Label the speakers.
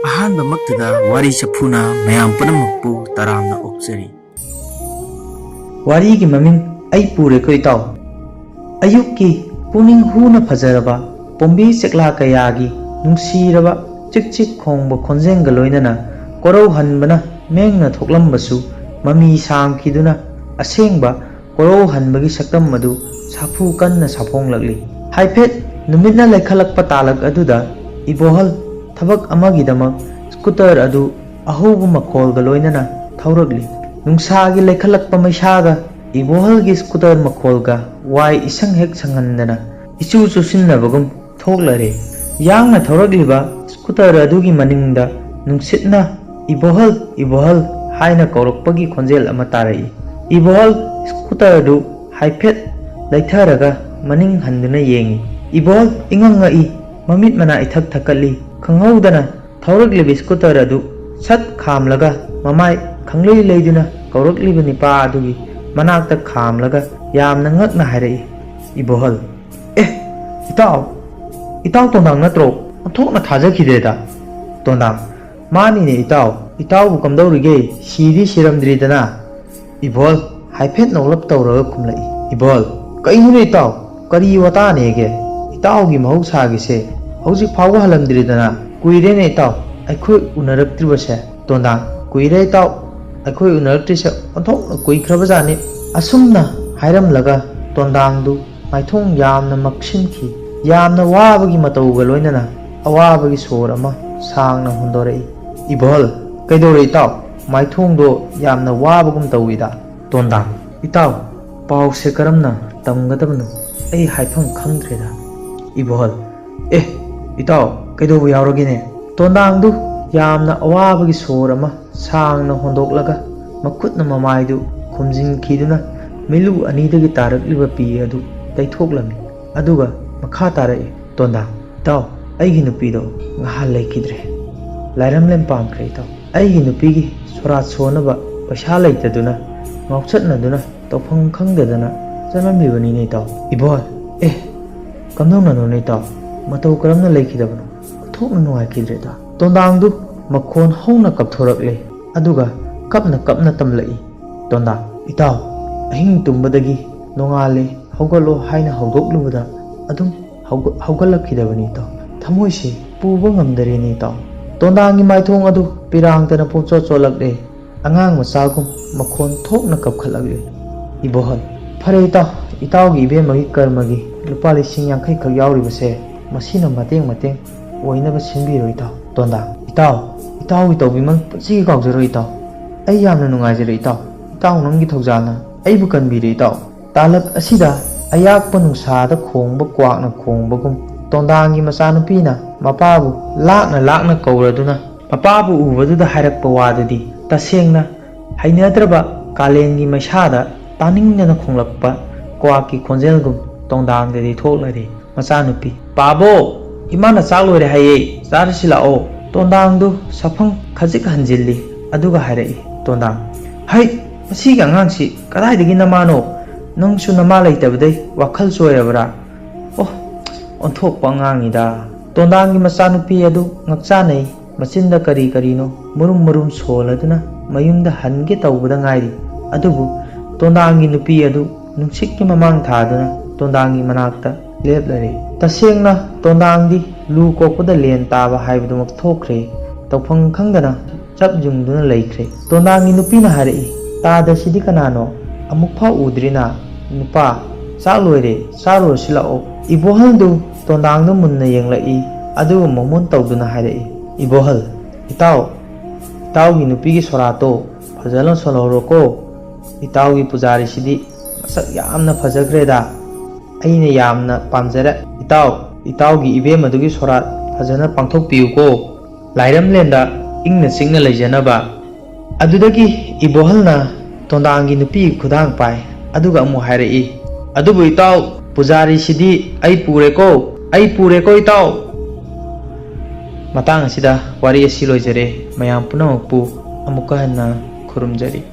Speaker 1: ꯑꯍꯥꯟꯕꯃꯛꯇꯗ ꯋꯥꯔꯤ ꯆꯐꯨꯅ ꯃꯌꯥꯝ ꯄꯨꯝꯅꯃꯛꯄꯨ ꯇꯔꯥꯝꯅ ꯑꯣꯛꯆꯔꯤ꯫
Speaker 2: ꯋꯥꯔꯤꯒꯤ ꯃꯃꯤꯡ ꯑꯩ ꯄꯨꯔꯦꯀꯣ ꯏꯇꯥꯎ꯫ ꯑꯌꯨꯛꯀꯤ ꯄꯨꯛꯅꯤꯡ ꯍꯨꯅ ꯐꯖꯔꯕ ꯄꯣꯝꯕꯤ ꯆꯦꯛꯂꯥ ꯀꯌꯥꯒꯤ ꯅꯨꯡꯁꯤꯔꯕ ꯆꯤꯛ ꯆꯤꯛ ꯈꯣꯡꯕ ꯈꯣꯟꯖꯦꯜꯒ ꯂꯣꯏꯅꯅ ꯀꯣꯔꯧꯍꯟꯕꯅ ꯃꯦꯡꯅ ꯊꯣꯛꯂꯝꯕꯁꯨ ꯃꯃꯤ ꯁꯥꯝꯈꯤꯗꯨꯅ ꯑꯁꯦꯡꯕ ꯀꯣꯔꯧꯍꯟꯕꯒꯤ ꯁꯛꯇꯝ ꯑꯗꯨ ꯁꯥꯐꯨ ꯀꯟꯅ ꯁꯥꯐꯣꯡꯂꯛꯂꯤ꯫ ꯍꯥꯏꯐꯦꯠ ꯅꯨꯃꯤꯠꯅ ꯂꯩꯈꯠꯂꯛꯄ ꯇꯥꯂꯛ ꯑꯗꯨꯗ ꯏꯕꯣꯍꯜ ꯊꯕꯛ ꯑꯃꯒꯤꯗꯃꯛ ꯁ꯭ꯀꯨꯇꯔ ꯑꯗꯨ ꯑꯍꯧꯕ ꯃꯈꯣꯜꯒ ꯂꯣꯏꯅꯅ ꯊꯧꯔꯛꯂꯤ꯫ ꯅꯨꯡꯁꯥꯒꯤ ꯂꯩꯈꯠꯂꯛꯄ ꯃꯩꯁꯥꯒ ꯏꯕꯣꯍꯜꯒꯤ ꯁ꯭ꯀꯨꯇꯔ ꯃꯈꯣꯜꯒ ꯋꯥꯏ ꯏꯁꯪ ꯍꯦꯛ ꯁꯪꯍꯟꯗꯅ ꯏꯆꯨ ꯆꯨꯁꯤꯟꯅꯕꯒꯨꯝ ꯊꯣꯛꯂꯔꯦ꯫ ꯌꯥꯡꯅ ꯊꯧꯔꯛꯂꯤꯕ ꯁ꯭ꯀꯨꯇꯔ ꯑꯗꯨꯒꯤ ꯃꯅꯤꯡꯗ ꯅꯨꯡꯁꯤꯠꯅ ꯏꯕꯣꯍꯜ ꯏꯕꯣꯍꯜ ꯍꯥꯏꯅ ꯀꯧꯔꯛꯄꯒꯤ ꯈꯣꯟꯖꯦꯜ ꯑꯃ ꯇꯥꯔꯛꯏ꯫ ꯏꯕꯣꯍꯜ ꯁ꯭ꯀꯨꯇꯔꯗꯨ ꯍꯥꯏꯐꯦꯠ ꯂꯩꯊꯔꯒ ꯃꯅꯤꯡ ꯍꯟꯗꯨꯅ ꯌꯦꯡꯏ꯫ ꯏꯕꯣꯍꯜ ꯏꯉꯛ ꯉꯛꯏ, ꯃꯃꯤꯠ ꯃꯅꯥ ꯏꯊꯛ ꯊꯛꯀꯠꯂꯤ꯫ ꯈꯪꯍꯧꯗꯅ ꯊꯧꯔꯛꯂꯤꯕ ꯁ꯭ꯀꯨꯇꯔ ꯑꯗꯨ ꯁꯠ ꯈꯥꯝꯂꯒ ꯃꯃꯥꯏ ꯈꯪꯂꯩ ꯂꯩꯗꯨꯅ ꯀꯧꯔꯛꯂꯤꯕ ꯅꯤꯄꯥ ꯑꯗꯨꯒꯤ ꯃꯅꯥꯛꯇ ꯈꯥꯝꯂꯒ ꯌꯥꯝꯅ ꯉꯛꯅ ꯍꯥꯏꯔꯛꯏ꯫ ꯏꯕꯣꯍꯜ: "ꯑꯦ ꯏꯇꯥꯎ, ꯏꯇꯥꯎ ꯇꯣꯟꯗꯥꯡ ꯅꯠꯇ꯭ꯔꯣ? ꯑꯣꯟꯊꯣꯛꯅ ꯊꯥꯖꯈꯤꯗ꯭ꯔꯦꯗ꯫ ꯇꯣꯟꯗꯥꯡ: "ꯃꯥꯅꯤꯅꯦ ꯏꯇꯥꯎ, ꯏꯇꯥꯎꯕꯨ ꯀꯝꯗꯧꯔꯤꯒꯦ? ꯁꯤꯗꯤ ꯁꯤꯔꯝꯗ꯭ꯔꯤꯗꯅ"꯫ ꯏꯕꯣꯍꯜ ꯍꯥꯏꯐꯦꯠ ꯅꯣꯛꯂꯞ ꯇꯧꯔꯒ ꯈꯨꯝꯂꯛꯏ꯫ ꯏꯕꯣꯍꯜ: "ꯀꯩꯅꯣꯅꯦ ꯏꯇꯥꯎ, ꯀꯔꯤ ꯋꯥꯇꯥꯅꯦꯒꯦ? ꯏꯇꯥꯎꯒꯤ ꯃꯍꯧꯁꯥꯒꯤꯁꯦ ꯍꯧꯖꯤꯛ ꯐꯥꯎꯕ ꯍꯜꯂꯝꯗ꯭ꯔꯤꯗꯅ? ꯀꯨꯏꯔꯦꯅꯦ ꯏꯇꯥꯎ ꯑꯩꯈꯣꯏ ꯎꯅꯔꯛꯇ꯭ꯔꯤꯕꯁꯦ"꯫ ꯇꯣꯟꯗꯥꯡ: "ꯀꯨꯏꯔꯦ ꯏꯇꯥꯎ, ꯑꯩꯈꯣꯏ ꯎꯅꯔꯛꯇ꯭ꯔꯤꯁꯦ ꯑꯣꯟꯊꯣꯛꯅ ꯀꯨꯏꯈ꯭ꯔꯕꯖꯥꯠꯅꯤ"꯫ ꯑꯁꯨꯝꯅ ꯍꯥꯏꯔꯝꯂꯒ ꯇꯣꯟꯗꯥꯡꯗꯨ ꯃꯥꯏꯊꯣꯡ ꯌꯥꯝꯅ ꯃꯛꯁꯤꯟꯈꯤ꯫ ꯌꯥꯝꯅ ꯋꯥꯕꯒꯤ ꯃꯇꯧꯒ ꯂꯣꯏꯅꯅ ꯑꯋꯥꯕꯒꯤ ꯁꯣꯔ ꯑꯃ ꯁꯥꯡꯅ ꯍꯣꯟꯗꯣꯔꯛꯏ꯫ ꯏꯕꯣꯍꯜ: "ꯀꯩꯗꯧꯔꯦ ꯏꯇꯥꯎ? ꯃꯥꯏꯊꯣꯡꯗꯣ ꯌꯥꯝꯅ ꯋꯥꯕꯒꯨꯝ ꯇꯧꯏꯗ"꯫ ꯇꯣꯟꯗꯥꯡ: "ꯏꯇꯥꯎ, ꯄꯥꯎꯁꯦ ꯀꯔꯝꯅ ꯇꯝꯒꯗꯕꯅꯣ ꯑꯩ ꯍꯥꯏꯐꯝ ꯈꯪꯗ꯭ꯔꯦꯗ"꯫ ꯏꯕꯣꯍꯜ: "ꯑꯦ ꯏꯇꯥꯎ, ꯀꯩꯗꯧꯕ ꯌꯥꯎꯔꯒꯦꯅꯦ"꯫ ꯇꯣꯟꯗꯥꯡꯗꯨ ꯌꯥꯝꯅ ꯑꯋꯥꯕꯒꯤ ꯁꯣꯔ ꯑꯃ ꯁꯥꯡꯅ ꯍꯣꯟꯗꯣꯛꯂꯒ ꯃꯈꯨꯠꯅ ꯃꯃꯥꯏꯗꯨ ꯈꯨꯝꯖꯤꯟꯈꯤꯗꯨꯅ ꯃꯤꯠꯂꯨ ꯑꯅꯤꯗꯒꯤ ꯇꯥꯔꯛꯂꯤꯕ ꯄꯤ ꯑꯗꯨ ꯇꯩꯊꯣꯛꯂꯝꯃꯤ꯫ ꯑꯗꯨꯒ ꯃꯈꯥ ꯇꯥꯔꯛꯏ꯫ "ꯇꯣꯟꯗꯥꯡ, ꯏꯇꯥꯎ ꯑꯩꯒꯤ ꯅꯨꯄꯤꯗꯣ ꯉꯍꯥꯟ ꯂꯩꯈꯤꯗ꯭ꯔꯦ, ꯂꯥꯏꯔꯝꯂꯦꯟ ꯄꯥꯟꯈ꯭ꯔꯦ ꯏꯇꯥꯎ꯫ ꯑꯩꯒꯤ ꯅꯨꯄꯤꯒꯤ ꯁꯣꯔꯥꯠ ꯁꯣꯟꯅꯕ ꯄꯩꯁꯥ ꯂꯩꯇꯗꯨꯅ ꯉꯥꯎꯆꯠꯅꯗꯨꯅ ꯇꯧꯐꯝ ꯈꯪꯗꯗꯅ ꯆꯠꯂꯝꯂꯤꯕꯅꯤꯅꯦ ꯏꯇꯥꯎ"꯫ ꯏꯕꯣꯍꯜ: "ꯑꯦ ꯀꯝꯗꯧꯅꯅꯣꯅꯦ ꯏꯇꯥꯎ? ꯃꯇꯧ ꯀꯔꯝꯅ ꯂꯩꯈꯤꯗꯕꯅꯣ? ꯑꯣꯟꯊꯣꯛꯅ ꯅꯨꯡꯉꯥꯏꯈꯤꯗ꯭ꯔꯦꯗ"꯫ ꯇꯣꯟꯗꯥꯡꯗꯨ ꯃꯈꯣꯟ ꯍꯧꯅ ꯀꯞꯊꯣꯔꯛꯂꯦ꯫ ꯑꯗꯨꯒ ꯀꯞꯅ ꯀꯞꯅ ꯇꯝꯂꯛꯏ꯫ ꯇꯣꯟꯗꯥꯡ: "ꯏꯇꯥꯎ, ꯑꯍꯤꯡ ꯇꯨꯝꯕꯗꯒꯤ ꯅꯣꯡꯉꯥꯜꯂꯦ ꯍꯧꯒꯠꯂꯣ ꯍꯥꯏꯅ ꯍꯧꯗꯣꯛꯂꯨꯕꯗ ꯑꯗꯨꯝ ꯍꯧꯒꯠꯂꯛꯈꯤꯗꯕꯅꯤ ꯏꯇꯥꯎ꯫ ꯊꯃꯣꯏꯁꯤ ꯄꯨꯕ ꯉꯝꯗꯔꯦꯅꯦ ꯏꯇꯥꯎ"꯫ ꯇꯣꯟꯗꯥꯡꯒꯤ ꯃꯥꯏꯊꯣꯡ ꯑꯗꯨ ꯄꯤꯔꯥꯡꯇꯅ ꯄꯨꯡꯆꯣꯠ ꯆꯣꯠꯂꯛꯂꯦ꯫ ꯑꯉꯥꯡ ꯃꯆꯥꯒꯨꯝ ꯃꯈꯣꯟ ꯊꯣꯛꯅ ꯀꯞꯈꯠꯂꯛꯂꯦ꯫ ꯏꯕꯣꯍꯜ: "ꯐꯔꯦ ꯏꯇꯥꯎ, ꯏꯇꯥꯎꯒꯤ ꯏꯕꯦꯝꯃꯒꯤ ꯀꯔꯃꯒꯤ ꯂꯨꯄꯥ 50 ꯈꯛ ꯌꯥꯎꯔꯤꯕꯁꯦ ꯃꯁꯤꯅ ꯃꯇꯦꯡ ꯑꯣꯏꯅꯕ ꯁꯤꯟꯕꯤꯔꯣ ꯏꯇꯥꯎ"꯫ ꯇꯣꯟꯗꯥꯡ: "ꯏꯇꯥꯎ, ꯏꯇꯥꯎꯒꯤ ꯇꯧꯕꯤꯃꯜ ꯄꯨꯟꯁꯤꯒꯤ ꯀꯥꯎꯖꯔꯣꯏ ꯏꯇꯥꯎ꯫ ꯑꯩ ꯌꯥꯝꯅ ꯅꯨꯡꯉꯥꯏꯖꯔꯦ ꯏꯇꯥꯎ꯫ ꯏꯇꯥꯎ ꯅꯪꯒꯤ ꯊꯧꯖꯥꯜꯅ ꯑꯩꯕꯨ ꯀꯟꯕꯤꯔꯦ ꯏꯇꯥꯎ"꯫ ꯇꯥꯂꯛ ꯑꯁꯤꯗ ꯑꯌꯥꯛꯄ ꯅꯨꯡꯁꯥꯗ ꯈꯣꯡꯕ ꯀ꯭ꯋꯥꯛꯅ ꯈꯣꯡꯕꯒꯨꯝ ꯇꯣꯟꯗꯥꯡꯒꯤ ꯃꯆꯥꯅꯨꯄꯤꯅ ꯃꯄꯥꯕꯨ ꯂꯥꯛꯅ ꯂꯥꯛꯅ ꯀꯧꯔꯗꯨꯅ ꯃꯄꯥꯕꯨ ꯎꯕꯗꯨꯗ ꯍꯥꯏꯔꯛꯄ ꯋꯥꯗꯨꯗꯤ ꯇꯁꯦꯡꯅ ꯍꯩꯅꯗ꯭ꯔꯕ ꯀꯥꯂꯦꯟꯒꯤ ꯃꯩꯁꯥꯗ ꯇꯥꯅꯤꯡꯗꯅ ꯈꯣꯡꯂꯛꯄ ꯀ꯭ꯋꯥꯛꯀꯤ ꯈꯣꯟꯖꯦꯜꯒꯨꯝ ꯇꯣꯟꯗꯥꯡꯗꯗꯤ ꯊꯣꯛꯂꯔꯦ꯫ ꯃꯆꯥꯅꯨꯄꯤ: "ꯄꯥꯕꯣ, ꯏꯃꯥꯅ ꯆꯥꯛ ꯂꯣꯏꯔꯦ ꯍꯥꯏꯌꯦ, ꯆꯥꯔꯁꯤ ꯂꯥꯛꯑꯣ"꯫ ꯇꯣꯟꯗꯥꯡꯗꯨ ꯁꯥꯐꯪ ꯈꯖꯤꯛ ꯍꯟꯖꯤꯜꯂꯤ꯫ ꯑꯗꯨꯒ ꯍꯥꯏꯔꯛꯏ꯫ ꯇꯣꯟꯗꯥꯡ: "ꯍꯩꯠ, ꯃꯁꯤꯒꯤ ꯑꯉꯥꯡꯁꯤ ꯀꯗꯥꯏꯗꯒꯤ ꯅꯃꯥꯅꯣ? ꯅꯪꯁꯨ ꯅꯃꯥ ꯂꯩꯇꯕꯗꯩ ꯋꯥꯈꯜ ꯆꯣꯏꯔꯕ꯭ꯔꯥ? ꯑꯣ, ꯑꯣꯟꯊꯣꯛꯄ ꯑꯉꯥꯡꯅꯤꯗ"꯫ ꯇꯣꯟꯗꯥꯡꯒꯤ ꯃꯆꯥꯅꯨꯄꯤ ꯑꯗꯨ ꯉꯛꯆꯥꯅꯩ꯫ ꯃꯆꯤꯟꯗ ꯀꯔꯤ ꯀꯔꯤꯅꯣ ꯃꯔꯨꯝ ꯃꯔꯨꯝ ꯁꯣꯜꯂꯗꯨꯅ ꯃꯌꯨꯝꯗ ꯍꯟꯒꯦ ꯇꯧꯕꯗ ꯉꯥꯏꯔꯤ꯫ ꯑꯗꯨꯕꯨ ꯇꯣꯟꯗꯥꯡꯒꯤ ꯅꯨꯄꯤ ꯑꯗꯨ ꯅꯨꯡꯁꯤꯠꯀꯤ ꯃꯃꯥꯡ ꯊꯥꯗꯨꯅ ꯇꯣꯟꯗꯥꯡꯒꯤ ꯃꯅꯥꯛꯇ ꯂꯦꯞꯂꯔꯦ꯫ ꯇꯁꯦꯡꯅ ꯇꯣꯟꯗꯥꯡꯗꯤ ꯂꯨ ꯀꯣꯛꯄꯗ ꯂꯦꯟ ꯇꯥꯕ ꯍꯥꯏꯕꯗꯨꯃꯛ ꯊꯣꯛꯈ꯭ꯔꯦ꯫ ꯇꯧꯐꯝ ꯈꯪꯗꯅ ꯆꯞ ꯌꯨꯡꯗꯨꯅ ꯂꯩꯈ꯭ꯔꯦ꯫ ꯇꯣꯟꯗꯥꯡꯒꯤ ꯅꯨꯄꯤꯅ ꯍꯥꯏꯔꯛꯏ꯫ "ꯇꯥꯗꯁꯤꯗꯤ ꯀꯅꯥꯅꯣ? ꯑꯃꯨꯛꯐꯥꯎ ꯎꯗ꯭ꯔꯤꯅ? ꯅꯨꯄꯥ, ꯆꯥꯛ ꯂꯣꯏꯔꯦ, ꯆꯥꯔꯨꯔꯁꯤ ꯂꯥꯛꯑꯣ"꯫ ꯏꯕꯣꯍꯜꯗꯨ ꯇꯣꯟꯗꯥꯡꯗꯨ ꯃꯨꯟꯅ ꯌꯦꯡꯂꯛꯏ꯫ ꯑꯗꯨꯒ ꯃꯣꯃꯣꯟ ꯇꯧꯗꯨꯅ ꯍꯥꯏꯔꯛꯏ꯫ "ꯏꯕꯣꯍꯜ, ꯏꯇꯥꯎꯒꯤ ꯅꯨꯄꯤꯒꯤ ꯁꯣꯔꯥꯠꯇꯣ ꯐꯖꯅ ꯁꯣꯜꯍꯧꯔꯣꯀꯣ꯫ ꯏꯇꯥꯎꯒꯤ ꯄꯨꯖꯥꯔꯤꯁꯤꯗꯤ ꯃꯁꯛ ꯌꯥꯝꯅ ꯐꯖꯈ꯭ꯔꯦꯗ, ꯑꯩꯅ ꯌꯥꯝꯅ ꯄꯥꯝꯖꯔꯦ꯫ ꯏꯇꯥꯎꯒꯤ ꯏꯕꯦꯝꯃꯗꯨꯒꯤ ꯁꯣꯔꯥꯠ ꯐꯖꯅ ꯄꯥꯡꯊꯣꯛꯄꯤꯌꯨꯀꯣ, ꯂꯥꯏꯔꯝꯂꯦꯟꯗ ꯏꯪꯅ ꯆꯤꯛꯅ ꯂꯩꯖꯅꯕ"꯫ ꯑꯗꯨꯗꯒꯤ ꯏꯕꯣꯍꯜꯅ ꯇꯣꯟꯗꯥꯡꯒꯤ ꯅꯨꯄꯤꯒꯤ ꯈꯨꯗꯥꯡ ꯄꯥꯏ꯫ ꯑꯗꯨꯒ ꯑꯃꯨꯛ ꯍꯥꯏꯔꯛꯏ꯫ "ꯑꯗꯨꯕꯨ ꯏꯇꯥꯎ, ꯄꯨꯖꯥꯔꯤꯁꯤꯗꯤ ꯑꯩ ꯄꯨꯔꯦꯀꯣ ꯏꯇꯥꯎ"꯫ ꯃꯇꯥꯡ ꯑꯁꯤꯗ ꯋꯥꯔꯤ ꯑꯁꯤ ꯂꯣꯏꯖꯔꯦ꯫ ꯃꯌꯥꯝ ꯄꯨꯝꯅꯃꯛꯄꯨ ꯑꯃꯨꯛꯀ ꯍꯟꯅ ꯈꯨꯔꯨꯝꯖꯔꯤ꯫